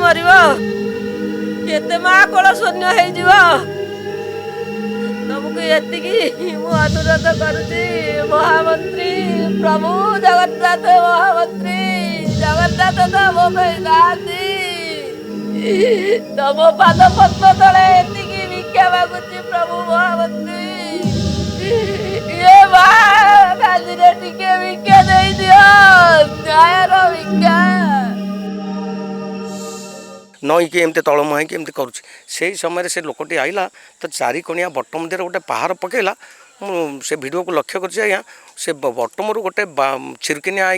मरिब केते माँ कोल शून्य हो तुमको ये अनुरोध करुच्ची महामंत्री प्रभु जगन्नाथ महामंत्री जगन्नाथ तो मो नाती तम पाद पद्म तले ये भिक्षा मागुची प्रभु महामंत्री ये माँ काजिरे टिके भिक्षा दे दियो न्यायर भिक्षा नईकि एमती तल मुहाँकि एमती करुच्छे से समय से लोकटी आइला तो चारि कोणिया बट मध्य गोटे पहाड़ पकेला से वीडियो को लक्ष्य कर आज्ञा से बटम गोटे छिरकिनिया है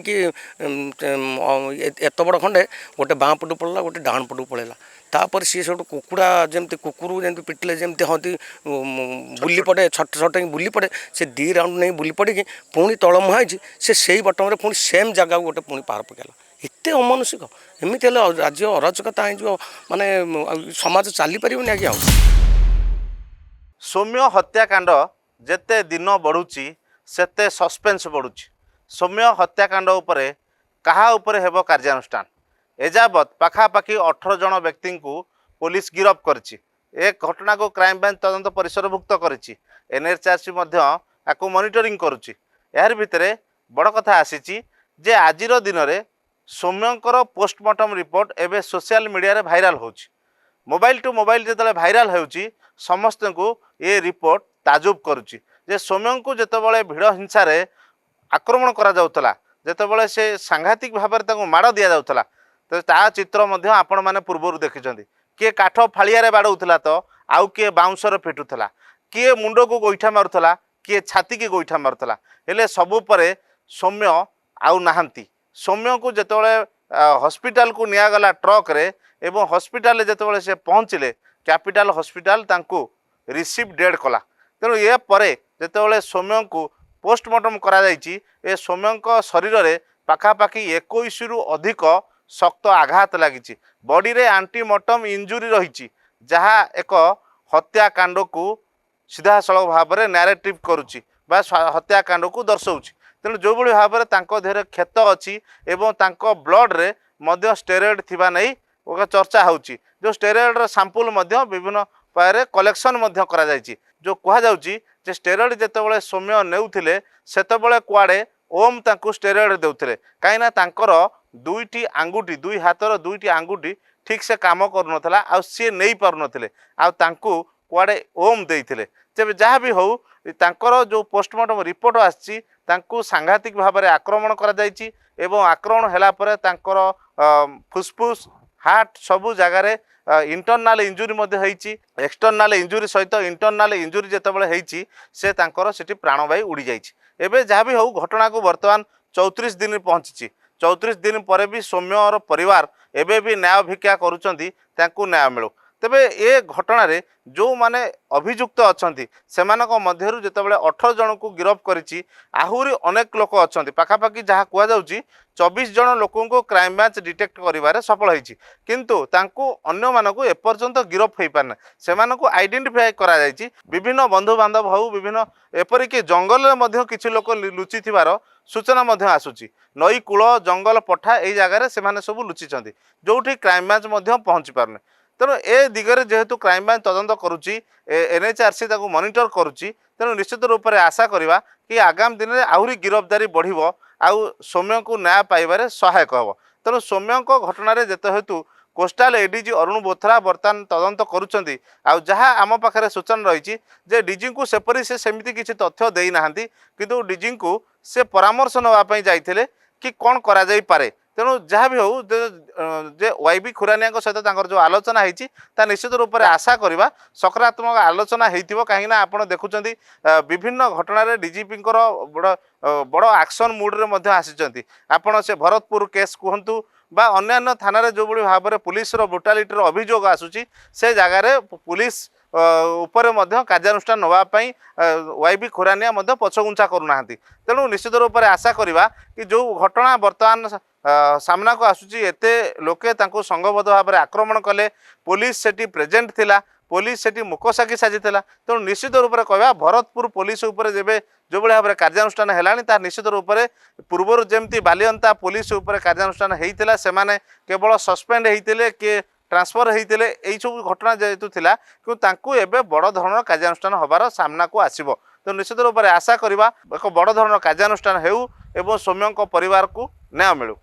एत बड़ खंडे गोटे बाँ पटू पड़ा गोटे डाण पटू पड़ेगा तापर सी सब कुकुड़ा जमी कुकुर जमी पिटिले जमी हती बुली पड़े छट छट बुली पड़े से 2 राउंड नहीं बुली पड़ी पुणी तल मुहाई से बटम पुणी सेम जगह गोटे पुणी पहाड़ पकेला एत अमानुषिक एमती राज्य अराजकता हो माने समाज चली पारन आज्ञा सौम्य हत्याकांड जेते दिन बढ़ुची सेते सस्पेंस बढ़ुची सौम्य हत्याकांड उपरे कहा उपरे हेबो कार्यानुष्ठान एजावत पाखापाखि 18 जन व्यक्ति को पुलिस गिरफ्त करछि एक घटना को क्राइम ब्रांच तदंत परिसरभुक्त करछि एनएचआरसी आपको मॉनिटरिंग करुछि यार भितरे बड़ कथा आसीछि जे आजिर दिन में सौम्यंकर पोस्टमार्टम रिपोर्ट एवं सोशल मीडिया रे भाइराल होछि मोबाइल टू मोबाइल जिते भाइराल होछि समस्त को ये रिपोर्ट ताजुब करुछि जे सौम्य को जितेबाला भिड़ हिंसा रे आक्रमण करा जाउतला जितेबाला से सांघातिक भाव में माड़ दि जाउतला तो ता चित्र मध्य आपण माने पूर्वर देखिछन्ति किए काठ फाड़िया बाड़ौला तो आउ किए बाउंसर फिटुला किए मुंड को गोईठा मारुला किए छाती की गोईठा मारुला हेले सबु परे सौम्य आउ नाहांती सौम्य को जितेबाला हॉस्पिटल को नियागला ट्रक रे एवं हॉस्पिटल जितेबाला से पहुँचले कैपिटल हॉस्पिटल तांको रिसीव डेड कला तेणु ये परे जितेबाला सौम्य को पोस्टमार्टम करा जायछि ए सौम्य शरीर में पाखापाखि 21 रु अधिक शक्त आघात लगी बॉडी रे एंटीमॉर्टम इंजुरी रही जहाँ एक हत्याकांड को सीधासल भाव में नैरेटिव करुच्ची हत्याकांड को दर्शाऊँच तेणु जो भाई भाव में देहरे क्षत अच्छी एवं तांको ब्लड रे मध्य स्टेरॉइड थिबा नहीं चर्चा होची जो स्टेरॉइड सैंपल विभिन्न पाए कलेक्शन करा जायछि जो कह जाउची जे स्टेरॉइड जेतेबेले सौम्य नेउथिले सेतेबेले कुआडे ओम तांको स्टेरॉइड देउथिले काईना तांकर दुईटी आंगुठी दुई हाथर दुईटी आंगुठी ठीक से काम करूनथला आ सी नहीं पारुनथिले आ तांको कुआडे ओम देइथिले तेबे जहाँ भी हो तांकर जो पोस्टमार्टम रिपोर्ट आछि तांको सांघातिक भाव में आक्रमण करा जायछि एवं आक्रमण हैला परे तांकर फुसफुस हार्ट सबू जगार इंटरनाल इंजुरी एक्सटर्नाल इंजुरी सहित इंटरनाल इंजुरी जितेबाला होती से तांकर सेठी प्राणवायु उड़ी जाइछि एबे जहाँ भी हो घटना को बर्तमान 34 दिन पहुँची 34 दिन पर भी सौम्य और परिवार एबे भी न्याय भिक्षा करुचंती तांको न्याय मिलू तेबे ये घटना रे जो माने अभियुक्त अछंती सेमानक मध्यरु जेतेबेले 18 जन को गिरफ्त करिछि आहुरी अनेक लोक अछंती पाखापाखि जहाँ कुआ जाउछि 24 जन लोकों को क्राइम ब्रांच डिटेक्ट करिवारे सफल होइछि किंतु तांको अन्य मानको एपर्यंत गिरफ्त होई पारना सेमानको आइडेंटिफाई करा जाइछि विभिन्न बंधु बांधव हउ विभिन्न एपरिक जंगल रे मध्य किछि लोक लुचि थिबार सूचना मध्य आसुछि नई कूल जंगल पठा एई जगार सेमाने सब लुचिछंती जोठी क्राइम ब्रांच मध्य पहुँची पारने तेणु ए दिगरे जेहेतु क्राइम ब्रांच तदंत करुच्ची एनएचआरसी ताको मॉनिटर करुच्ची तेणु निश्चित रूप से आशा करवा कि आगामी दिन में आहरी गिरफ्तारी बढ़िबो आउ सौम्य को न्याय पाइबारे सहायक हम तेणु सौम्य घटना जेते हेतु कोस्टाल एडीजी अरुण बोथरा बर्तमान तदंत करुचंती आउ जहाँ आम पाखे सूचना रही जे डीजी को सेपरी से सेमिति किछि तथ्य देई नाहांती किंतु डीजी को से परामर्श नवाई जाइथिले कि कौन करा जाई पारे तेणु जहाँ भी हो जे वाईबी खुरानिया सहित जो आलोचना होती निश्चित रूप से आशा करवा सकारात्मक आलोचना हो कहीं आपड़ देखुं विभिन्न घटन डीजीपी बड़ बड़ एक्शन मुड्रे आसी आपड़ से भरतपुर केस कहतु बा अन्य थाना जो भाव में पुलिस ब्रुटालिटी अभियोग आसूची से जगार पुलिस उपरे कार्यानुष्ठान नापी वाईबी खुरानिया पछगुंचा करूना तेणु निश्चित रूप से आशा करवा कि जो घटना बर्तमान सामना को आसूची एते लोके तांको संघबद्ध भाव में आक्रमण कले पुलिस सेठी प्रेजेंट थिला पुलिस सेठी मुकसाकी साजिला तेणु निश्चित रूप से कहवा भरतपुर पुलिस उपरे जेबे जो भाव में कार्यानुष्ठान हेलानी ता निश्चित रूप से पूर्वर जमती बालियंता पुलिस उपरे कार्यानुष्ठान होता से केवल सस्पेंड होते किए ट्रांसफर होते यही सब घटना जेहेतु थिला कि तांकु एबे बड़ धरण कार्यानुष्ठान हबार सामना को आसीबो। तो निश्चित रूप से आशा करवा एक बड़ धरण कार्यानुष्ठान हेउ एवं सौम्य परिवार को न्याय मिलू।